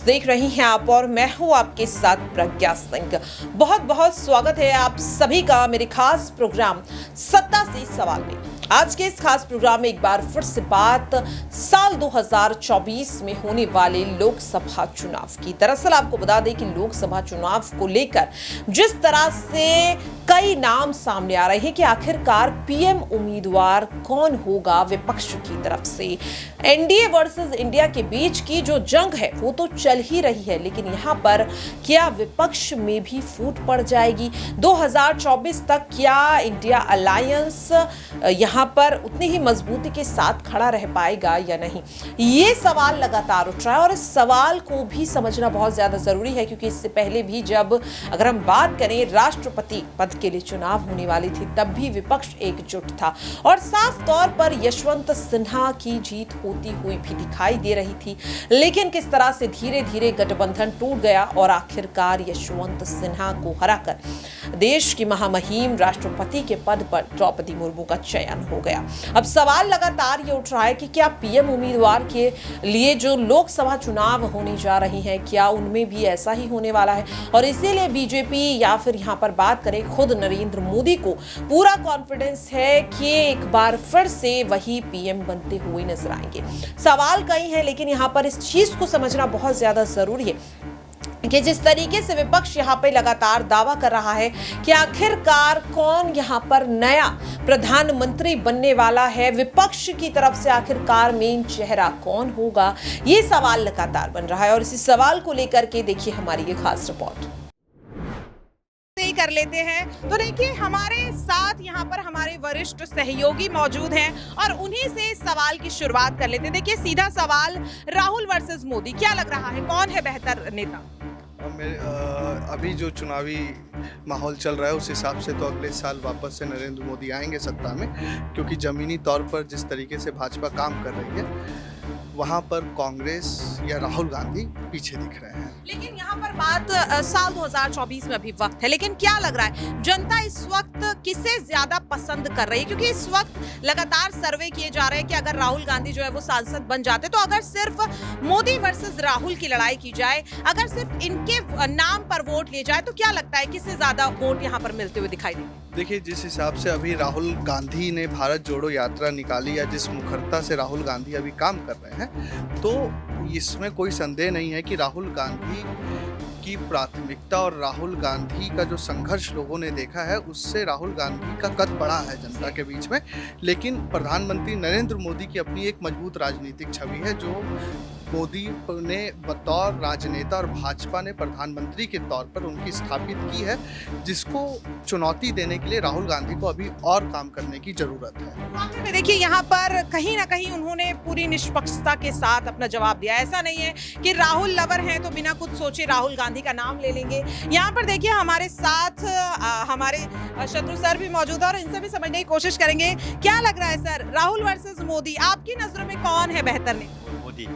देख रही हैं आप और मैं हूं आपके साथ प्रज्ञा सिंह। बहुत बहुत स्वागत है आप सभी का मेरे खास प्रोग्राम सत्ता से सवाल में। आज के इस खास प्रोग्राम में एक बार फिर से बात साल 2024 में होने वाले लोकसभा चुनाव की। दरअसल आपको बता दें कि लोकसभा चुनाव को लेकर जिस तरह से कई नाम सामने आ रहे हैं कि आखिरकार पीएम उम्मीदवार कौन होगा विपक्ष की तरफ से। एनडीए वर्सेस इंडिया के बीच की जो जंग है वो तो चल ही रही है, लेकिन यहाँ पर क्या विपक्ष में भी फूट पड़ जाएगी? 2024 तक क्या इंडिया अलायंस यहाँ पर उतनी ही मजबूती के साथ खड़ा रह पाएगा या नहीं? ये सवाल लगातार उठ रहा है और इस सवाल को भी समझना बहुत ज्यादा जरूरी है, क्योंकि इससे पहले भी जब अगर हम बात करें राष्ट्रपति पद के लिए चुनाव होने वाली थी, तब भी विपक्ष एकजुट था और साफ तौर पर यशवंत सिन्हा की जीत होती हुई भी दिखाई दे रही थी। लेकिन किस तरह से धीरे धीरे गठबंधन टूट गया और आखिरकार यशवंत सिन्हा को हराकर देश की महामहिम राष्ट्रपति के पद पर द्रौपदी मुर्मू का चयन हो गया। अब सवाल लगातार ये उठ रहा है कि क्या पीएम उम्मीदवार के लिए जो लोकसभा चुनाव होने जा रही हैं, क्या उनमें भी ऐसा ही होने वाला है? और इसीलिए बीजेपी या फिर यहाँ पर बात करें खुद नरेंद्र मोदी को पूरा कॉन्फिडेंस है कि एक बार फिर से वही पीएम बनते हुए नजर आएंगे। सवाल कई हैं, लेकिन यहाँ पर इस चीज को समझना बहुत ज्यादा जरूरी है कि जिस तरीके से विपक्ष यहाँ पे लगातार दावा कर रहा है कि आखिरकार कौन यहाँ पर नया प्रधानमंत्री बनने वाला है, विपक्ष की तरफ से आखिरकार मेन चेहरा कौन होगा, ये सवाल लगातार बन रहा है। और इसी सवाल को लेकर के देखिए हमारी ये खास रिपोर्ट कर लेते हैं। तो देखिए हमारे साथ यहाँ पर हमारे वरिष्ठ सहयोगी मौजूद हैं और उन्हीं से सवाल की शुरुआत कर लेते हैं। देखिए सीधा सवाल, राहुल वर्सेस मोदी, क्या लग रहा है कौन है बेहतर नेता? अभी जो चुनावी माहौल चल रहा है उस हिसाब से तो अगले साल वापस से नरेंद्र मोदी आएंगे सत्ता में, क्योंकि जमीनी तौर पर जिस तरीके से भाजपा काम कर रही है वहाँ पर कांग्रेस या राहुल गांधी पीछे दिख रहे हैं। लेकिन यहाँ पर बात साल 2024 में अभी वक्त है, लेकिन क्या लग रहा है जनता इस वक्त किसे ज्यादा पसंद कर रही है? क्योंकि इस वक्त लगातार सर्वे किए जा रहे हैं कि अगर राहुल गांधी जो है वो सांसद बन जाते, तो अगर सिर्फ मोदी वर्सेस राहुल की लड़ाई की जाए, अगर सिर्फ इनके नाम पर वोट लिए जाए, तो क्या लगता है किससे ज्यादा वोट यहाँ पर मिलते हुए दिखाई देंगे? देखिए जिस हिसाब से अभी राहुल गांधी ने भारत जोड़ो यात्रा निकाली या जिस मुखरता से राहुल गांधी अभी काम कर रहे हैं, तो इसमें कोई संदेह नहीं है कि राहुल गांधी की प्राथमिकता और राहुल गांधी का जो संघर्ष लोगों ने देखा है उससे राहुल गांधी का कद बढ़ा है जनता के बीच में। लेकिन प्रधानमंत्री नरेंद्र मोदी की अपनी एक मजबूत राजनीतिक छवि है, जो मोदी ने बतौर राजनेता और भाजपा ने प्रधानमंत्री के तौर पर उनकी स्थापित की है, जिसको चुनौती देने के लिए राहुल गांधी को अभी और काम करने की जरूरत है। देखिए यहाँ पर कहीं ना कहीं उन्होंने पूरी निष्पक्षता के साथ अपना जवाब दिया। ऐसा नहीं है कि राहुल लवर हैं तो बिना कुछ सोचे राहुल गांधी का नाम ले लेंगे। यहाँ पर देखिए हमारे साथ हमारे शत्रु सर भी मौजूद है और इनसे भी समझने की कोशिश करेंगे। क्या लग रहा है सर, राहुल वर्सेस मोदी, आपकी नजरों में कौन है बेहतर नेता? मोदी।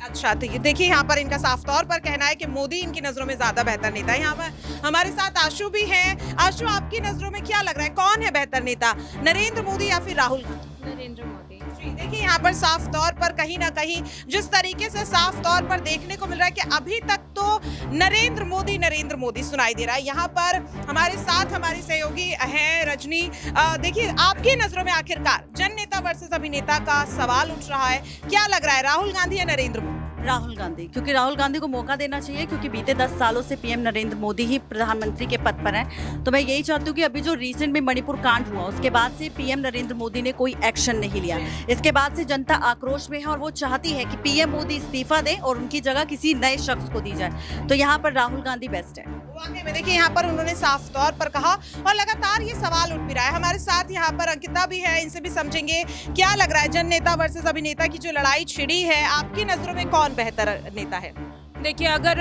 अच्छा, तो ये देखिए यहाँ पर इनका साफ तौर पर कहना है कि मोदी इनकी नजरों में ज्यादा बेहतर नेता है। यहाँ पर हमारे साथ आशु भी हैं। आशु, आपकी नजरों में क्या लग रहा है कौन है बेहतर नेता, नरेंद्र मोदी या फिर राहुल गांधी? नरेंद्र मोदी। देखिए यहाँ पर साफ तौर पर कहीं ना कहीं जिस तरीके से साफ तौर पर देखने को मिल रहा है कि अभी तक तो नरेंद्र मोदी सुनाई दे रहा है। यहाँ पर हमारे साथ हमारी सहयोगी है रजनी। देखिए आपकी नजरों में आखिरकार जन नेता वर्सेस अभिनेता का सवाल उठ रहा है, क्या लग रहा है राहुल गांधी या नरेंद्र मोदी? राहुल गांधी, क्योंकि राहुल गांधी को मौका देना चाहिए, क्योंकि बीते 10 सालों से पीएम नरेंद्र मोदी ही प्रधानमंत्री के पद पर हैं। तो मैं यही चाहती हूँ कि अभी जो रिसेंट में मणिपुर कांड हुआ उसके बाद से पीएम नरेंद्र मोदी ने कोई एक्शन नहीं लिया। इसके बाद से जनता आक्रोश में है और वो चाहती है कि पीएम मोदी इस्तीफा दें और उनकी जगह किसी नए शख्स को दी जाए। तो यहाँ पर राहुल गांधी बेस्ट है। वाकई में देखिए यहाँ पर उन्होंने साफ तौर पर कहा और लगातार ये सवाल उठ भी रहा है। हमारे साथ यहाँ पर अंकिता भी है, इनसे भी समझेंगे क्या लग रहा है जन नेता वर्सेस अभिनेता की जो लड़ाई छिड़ी है, आपकी नजरों में कौन बेहतर नेता है? देखिए अगर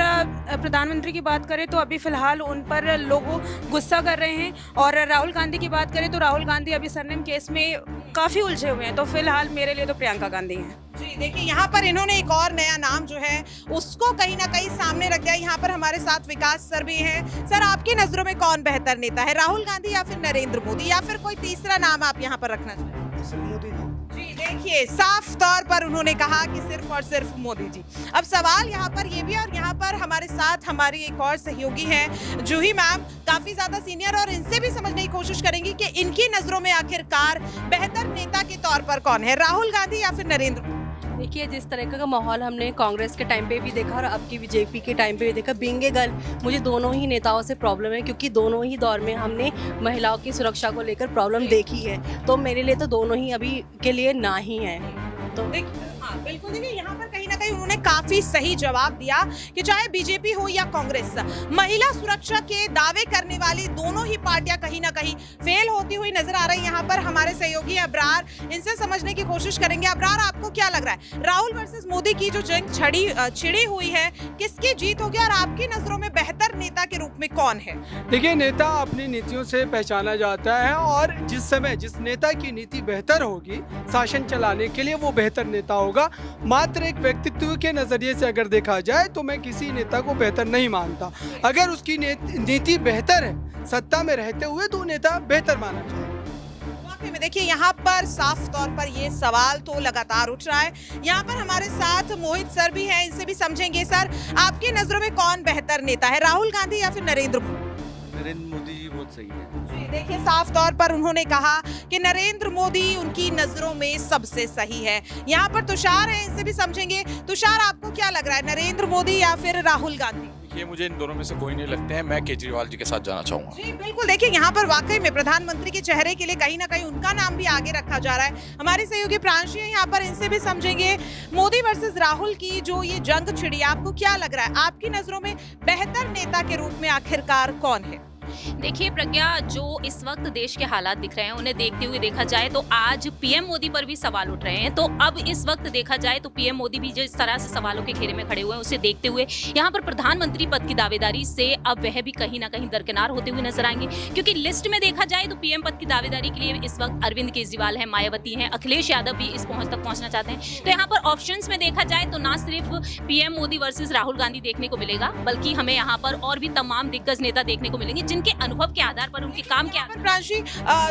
प्रधानमंत्री की बात करें तो अभी फिलहाल उन पर लोग गुस्सा कर रहे हैं, और राहुल गांधी की बात करें तो राहुल गांधी अभी सरनेम केस में काफ़ी उलझे हुए हैं। तो फिलहाल मेरे लिए तो प्रियंका गांधी हैं। जी देखिए यहाँ पर इन्होंने एक और नया नाम जो है उसको कहीं ना कहीं सामने रख दिया। यहाँ पर हमारे साथ विकास सर भी हैं। सर आपकी नजरों में कौन बेहतर नेता है, राहुल गांधी या फिर नरेंद्र मोदी, या फिर कोई तीसरा नाम आप यहाँ पर रखना चाहें? मोदी जी देखिए, साफ तौर पर उन्होंने कहा कि सिर्फ और सिर्फ मोदी जी। अब सवाल यहाँ पर ये भी है, और यहाँ पर हमारे साथ हमारी एक और सहयोगी हैं जूही मैम, काफी ज्यादा सीनियर, और इनसे भी समझने की कोशिश करेंगी कि इनकी नजरों में आखिरकार बेहतर नेता के तौर पर कौन है, राहुल गांधी या फिर नरेंद्र मोदी? देखिए, जिस तरह का माहौल हमने कांग्रेस के टाइम पे भी देखा और अब की बीजेपी के टाइम पे भी देखा, बीइंग ए गर्ल मुझे दोनों ही नेताओं से प्रॉब्लम है, क्योंकि दोनों ही दौर में हमने महिलाओं की सुरक्षा को लेकर प्रॉब्लम देखी है। तो मेरे लिए तो दोनों ही अभी के लिए ना ही है। तो हाँ बिल्कुल, देखिए यहाँ पर कहीं ना कहीं उन्होंने काफी सही जवाब दिया कि चाहे बीजेपी हो या कांग्रेस, महिला सुरक्षा के दावे करने वाली दोनों ही पार्टियां कहीं ना कहीं फेल होती हुई नजर आ रही है। यहाँ पर हमारे सहयोगी अबरार, इनसे समझने की कोशिश करेंगे। अबरार, आपको क्या लग रहा है, राहुल वर्सेस मोदी की जो जंग छिड़ी हुई है, किसकी जीत होगी और आपकी नजरों में बेहतर नेता के रूप में कौन है? देखिए, नेता अपनी नीतियों से पहचाना जाता है, और जिस समय जिस नेता की नीति बेहतर होगी शासन चलाने के लिए, वो बेहतर नेता होगा। मात्र एक व्यक्तित्व के नजरिए से अगर देखा जाए तो मैं किसी नेता को बेहतर नहीं मानता। अगर उसकी नीति बेहतर है सत्ता में रहते हुए, तो नेता बेहतर माना जाए। वाकई में देखिए, यहाँ पर साफ तौर पर ये सवाल तो लगातार उठ रहा है। यहाँ पर हमारे साथ मोहित सर भी हैं, इनसे भी समझेंगे। सर, आपकी नजरों में कौन बेहतर नेता है, राहुल गांधी या फिर नरेंद्र मोदी? नरेंद्र मोदी जी बहुत सही है। देखिए, साफ तौर पर उन्होंने कहा कि नरेंद्र मोदी उनकी नजरों में सबसे सही है। यहाँ पर तुषार है, इनसे भी समझेंगे। तुषार, आपको क्या लग रहा है, नरेंद्र मोदी या फिर राहुल गांधी? देखिए, मुझे इन दोनों में से कोई नहीं लगते हैं, मैं केजरीवाल जी के साथ जाना चाहूंगा। जी बिल्कुल, देखिए यहाँ पर वाकई में प्रधानमंत्री के चेहरे के लिए कहीं ना कहीं उनका नाम भी आगे रखा जा रहा है। हमारी सहयोगी प्रांशी है यहाँ पर, इनसे भी समझेंगे। मोदी वर्सेस राहुल की जो ये जंग छिड़ी, आपको क्या लग रहा है, आपकी नजरों में बेहतर नेता के रूप में आखिरकार कौन है? देखिए प्रज्ञा, जो इस वक्त देश के हालात दिख रहे हैं उन्हें देखते हुए देखा जाए तो आज पीएम मोदी पर भी सवाल उठ रहे हैं। तो अब इस वक्त देखा जाए तो पीएम मोदी भी जिस तरह से सवालों के घेरे में खड़े हुए हैं, उसे देखते हुए यहाँ पर प्रधानमंत्री पद की दावेदारी से अब वह भी कहीं ना कहीं दरकिनार होते हुए नजर आएंगे। क्योंकि लिस्ट में देखा जाए तो पीएम पद की दावेदारी के लिए इस वक्त अरविंद केजरीवाल है, मायावती है, अखिलेश यादव भी इस पहुंच तक पहुंचना चाहते हैं। तो यहाँ पर ऑप्शंस में देखा जाए तो ना सिर्फ पीएम मोदी वर्सेज राहुल गांधी देखने को मिलेगा, बल्कि हमें यहाँ पर और भी तमाम दिग्गज नेता देखने को मिलेंगे, जिनके अनुभव के आधार पर उनके काम क्या। प्रांशी,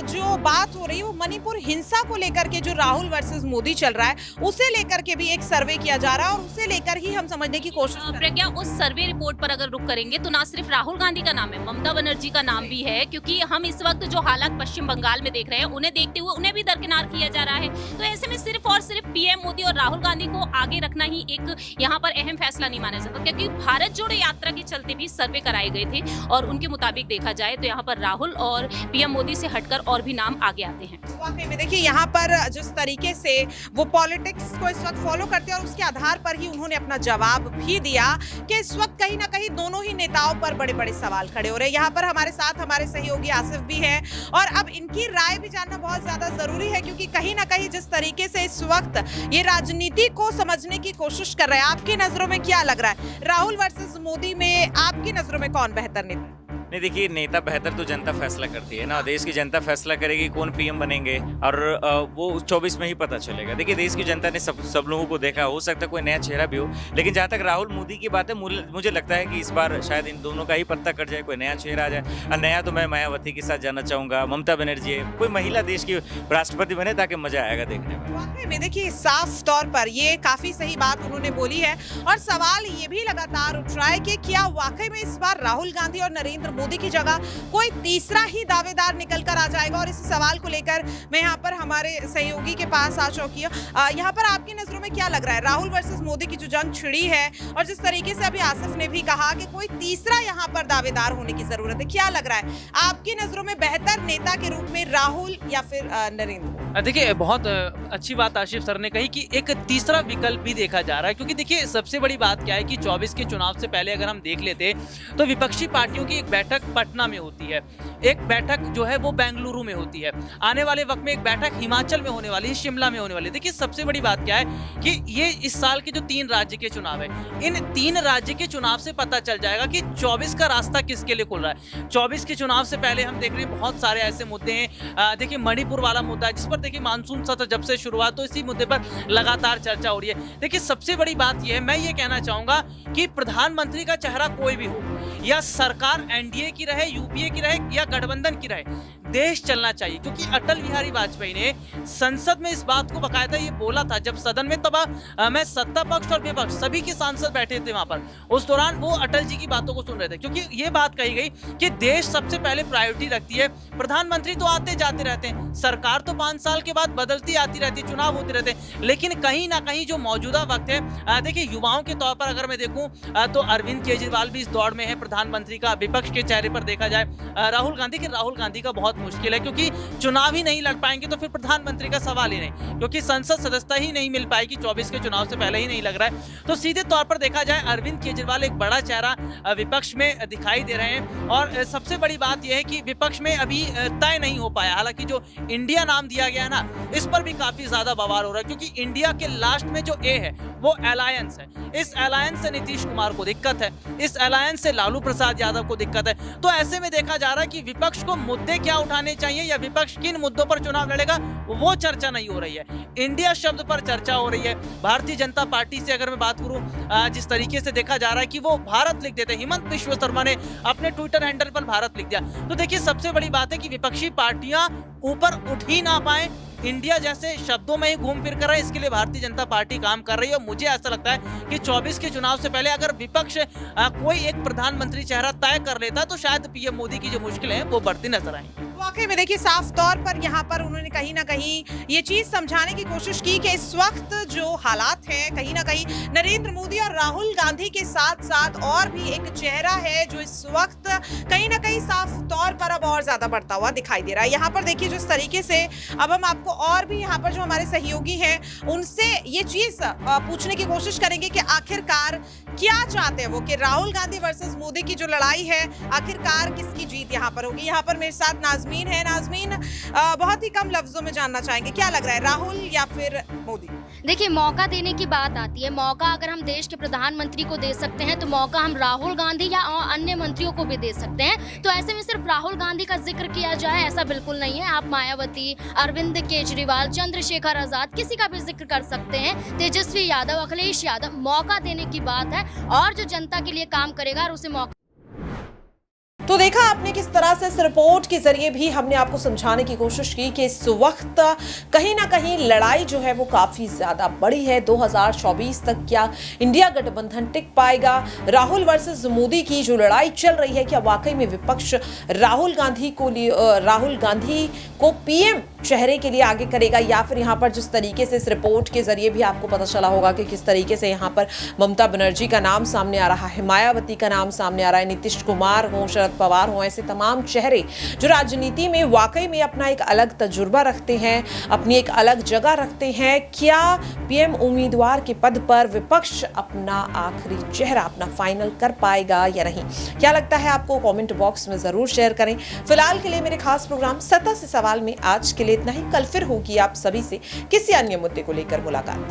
जो बात हो रही है वो मणिपुर हिंसा को लेकर के, जो राहुल वर्सेस मोदी चल रहा है, उसे लेकर के भी एक सर्वे किया जा रहा है, और उसे लेकर ही हम समझने की कोशिश कर रहे हैं। प्रज्ञा, उस सर्वे रिपोर्ट पर अगर रुक करेंगे तो ना सिर्फ राहुल गांधी का नाम है, ममता बनर्जी का नाम भी है। क्योंकि हम इस वक्त जो हालात पश्चिम बंगाल में देख रहे हैं, उन्हें देखते हुए उन्हें भी दरकिनार किया जा रहा है। तो ऐसे में सिर्फ और सिर्फ पीएम मोदी और राहुल गांधी को आगे रखना ही एक यहाँ पर अहम फैसला नहीं माना जाता, क्योंकि भारत जोड़ो यात्रा के चलते भी सर्वे कराए गए थे, और उनके मुताबिक देखा जाए तो यहाँ पर राहुल और पीएम मोदी से हटकर और भी नाम आगे आते हैं। वाकई में देखिए, यहाँ पर जिस तरीके से वो पॉलिटिक्स को इस वक्त फॉलो करते हैं, और उसके आधार पर ही उन्होंने अपना जवाब भी दिया कि इस वक्त कहीं ना कहीं दोनों ही नेताओं पर बड़े बड़े सवाल खड़े हो रहे हैं। यहाँ पर हमारे साथ हमारे सहयोगी आसिफ भी हैं, और अब इनकी राय भी जानना बहुत ज्यादा जरूरी है, क्योंकि कहीं ना कहीं जिस तरीके से इस वक्त ये राजनीति को समझने की कोशिश कर रहे हैं, आपकी नजरों में क्या लग रहा है, राहुल वर्सेस मोदी में आपकी नजरों में कौन बेहतर नेता है? नहीं, देखिए, नेता बेहतर तो जनता फैसला करती है ना। देश की जनता फैसला करेगी कौन पीएम बनेंगे, और वो 24 में ही पता चलेगा। देखिए, देश की जनता ने सब लोगों को देखा, हो सकता है कोई नया चेहरा भी हो, लेकिन जहाँ तक राहुल मोदी की बात है, मुझे लगता है कि इस बार शायद इन दोनों का ही पत्ता कट जाए, कोई नया चेहरा आ जाए। और नया तो मैं मायावती के साथ जाना चाहूँगा, ममता बनर्जी है, कोई महिला देश की राष्ट्रपति बने, ताकि मजा आएगा देखने में। वाकई में देखिए, साफ तौर पर ये काफी सही बात उन्होंने बोली है, और सवाल ये भी लगातार उठ रहा है कि क्या वाकई में इस बार राहुल गांधी और नरेंद्र मोदी की जगह कोई तीसरा ही दावेदार निकल कर आ जाएगा। और इस सवाल को लेकर मैं यहाँ पर हमारे सहयोगी के पास आ चुकी हूँ। यहाँ पर आपकी नजरों में क्या लग रहा है, राहुल वर्सेस मोदी की जो जंग छिड़ी है, और जिस तरीके से अभी आसिफ ने भी कहा कि कोई तीसरा यहाँ पर दावेदार होने की जरूरत है, क्या लग रहा है आपकी नजरों में बेहतर नेता के रूप में, राहुल या फिर नरेंद्र? देखिए, बहुत अच्छी बात आशिफ सर ने कही कि एक तीसरा विकल्प भी देखा जा रहा है। क्योंकि देखिए, सबसे बड़ी बात क्या है कि 24 के चुनाव से पहले अगर हम देख लेते तो विपक्षी पार्टियों की एक बैठक पटना में होती है, एक बैठक जो है वो बेंगलुरु में होती है, आने वाले वक्त में एक बैठक हिमाचल में होने वाली है, शिमला में होने वाली है। देखिए, सबसे बड़ी बात क्या है कि ये इस साल के जो 3 राज्य के चुनाव है, इन 3 राज्य के चुनाव से पता चल जाएगा कि 24 का रास्ता किसके लिए खुल रहा है। 24 के चुनाव से पहले हम देख रहे हैं बहुत सारे ऐसे मुद्दे हैं। देखिए, मणिपुर वाला मुद्दा है, जिस पर देखिए मानसून सत्र जब से शुरुआत, तो इसी मुद्दे पर लगातार चर्चा हो रही है। देखिए, सबसे बड़ी बात यह है, मैं ये कहना चाहूंगा कि प्रधानमंत्री का चेहरा कोई भी हो, या सरकार एनडीए की रहे, यूपीए की रहे, या गठबंधन की रहे, देश चलना चाहिए, क्योंकि अटल बिहारी वाजपेयी ने संसद में इस बात को बकायदा ये बोला था जब सदन में तब मैं सत्ता पक्ष और विपक्ष सभी के सांसद बैठे थे वहां पर, उस दौरान वो अटल जी की बातों को सुन रहे थे, क्योंकि ये बात कही गई कि देश सबसे पहले प्रायोरिटी रखती है। प्रधानमंत्री तो आते जाते रहते हैं, सरकार तो 5 साल के बाद बदलती आती रहती है, चुनाव होते रहते हैं, लेकिन कहीं ना कहीं जो मौजूदा वक्त है, देखिए युवाओं के तौर पर अगर मैं देखूं तो अरविंद केजरीवाल भी इस दौड़ में है प्रधानमंत्री का। विपक्ष के चेहरे पर देखा जाए राहुल गांधी का बहुत मुश्किल है, क्योंकि चुनाव ही नहीं लड़ पाएंगे तो फिर प्रधानमंत्री का सवाल ही नहीं, क्योंकि संसद सदस्यता ही नहीं मिल पाएगी, 24 के चुनाव से पहले ही नहीं लग रहा है। तो सीधे तौर पर देखा जाए अरविंद केजरीवाल एक बड़ा चेहरा विपक्ष में दिखाई दे रहे हैं। और सबसे बड़ी बात यह है कि विपक्ष में अभी तय नहीं हो पाया, हालांकि जो इंडिया नाम दिया गया है ना, इस पर भी काफी ज्यादा बवाल हो रहा है, क्योंकि इंडिया के लास्ट में जो ए है वो अलायंस है। इस अलायंस से नीतीश कुमार को दिक्कत है, इस अलायंस से लालू प्रसाद यादव को दिक्कत है। तो ऐसे में देखा जा रहा है कि विपक्ष को मुद्दे क्या उठाने चाहिए या विपक्ष किन मुद्दों पर चुनाव लड़ेगा वो चर्चा नहीं हो रही है, इंडिया शब्द पर चर्चा हो रही है। भारतीय जनता पार्टी से अगर मैं बात करूं, जिस तरीके से देखा जा रहा है कि वो भारत लिख देते, हिमंत विश्व शर्मा ने अपने ट्विटर हैंडल पर भारत लिख दिया। तो देखिए सबसे बड़ी बात है कि विपक्षी पार्टियां ऊपर उठ ही ना पाए, इंडिया जैसे शब्दों में ही घूम फिर कर रहा है, इसके लिए भारतीय जनता पार्टी काम कर रही है। और मुझे ऐसा लगता है कि 24 के चुनाव से पहले अगर विपक्ष कोई एक प्रधानमंत्री चेहरा तय कर लेता तो शायद पीएम मोदी की जो मुश्किलें हैं वो बढ़ती नजर आएंगी। वाकई में देखिए साफ तौर पर यहाँ पर उन्होंने कहीं ना कहीं ये चीज समझाने की कोशिश की कि इस वक्त जो हालात हैं, कहीं ना कहीं नरेंद्र मोदी और राहुल गांधी के साथ साथ और भी एक चेहरा है जो इस वक्त कहीं ना कहीं साफ तौर पर अब और ज्यादा बढ़ता हुआ दिखाई दे रहा है। यहाँ पर देखिए जिस तरीके से अब हम आपको और भी यहाँ पर जो हमारे सहयोगी हैं उनसे ये चीज पूछने की कोशिश करेंगे कि आखिरकार क्या चाहते हैं वो, कि राहुल गांधी वर्सेस मोदी की जो लड़ाई है आखिरकार किसकी जीत यहाँ पर होगी। यहाँ पर मेरे साथ नाजमीन है। नाजमीन, बहुत ही कम लफ्जों में जानना चाहेंगे क्या लग रहा है, राहुल या फिर मोदी? देखिए मौका देने की बात आती है, मौका अगर हम देश के प्रधानमंत्री को दे सकते हैं तो मौका हम राहुल गांधी या अन्य मंत्रियों को भी दे सकते हैं। तो ऐसे में सिर्फ राहुल गांधी का जिक्र किया जाए ऐसा बिल्कुल नहीं है, आप मायावती, अरविंद केजरीवाल, चंद्रशेखर आजाद किसी का भी जिक्र कर सकते हैं, तेजस्वी यादव, अखिलेश यादव। मौका देने की बात है और जो जनता के लिए काम करेगा और उसे मौका। तो देखा आपने किस तरह से इस रिपोर्ट के जरिए भी हमने आपको समझाने की कोशिश की कि इस वक्त कहीं ना कहीं लड़ाई जो है वो काफी ज्यादा बड़ी है। 2024 तक क्या इंडिया गठबंधन टिक पाएगा? राहुल वर्सेस मोदी की जो लड़ाई चल रही है, क्या वाकई में विपक्ष राहुल गांधी को पीएम चेहरे के लिए आगे करेगा, या फिर यहाँ पर जिस तरीके से इस रिपोर्ट के जरिए भी आपको पता चला होगा कि किस तरीके से यहाँ पर ममता बनर्जी का नाम सामने आ रहा है, मायावती का नाम सामने आ रहा है, नीतीश कुमार हो, शरद पवार हो, ऐसे तमाम चेहरे जो राजनीति में वाकई में अपना एक अलग तजुर्बा रखते हैं, अपनी एक अलग जगह रखते हैं। क्या पीएम उम्मीदवार के पद पर विपक्ष अपना आखिरी चेहरा अपना फाइनल कर पाएगा या नहीं? क्या लगता है आपको? कमेंट बॉक्स में जरूर शेयर करें। फिलहाल के लिए मेरे खास प्रोग्राम सत्ता से सवाल में आज के लिए इतना ही। कल फिर होगी आप सभी से किसी अन्य मुद्दे को लेकर मुलाकात।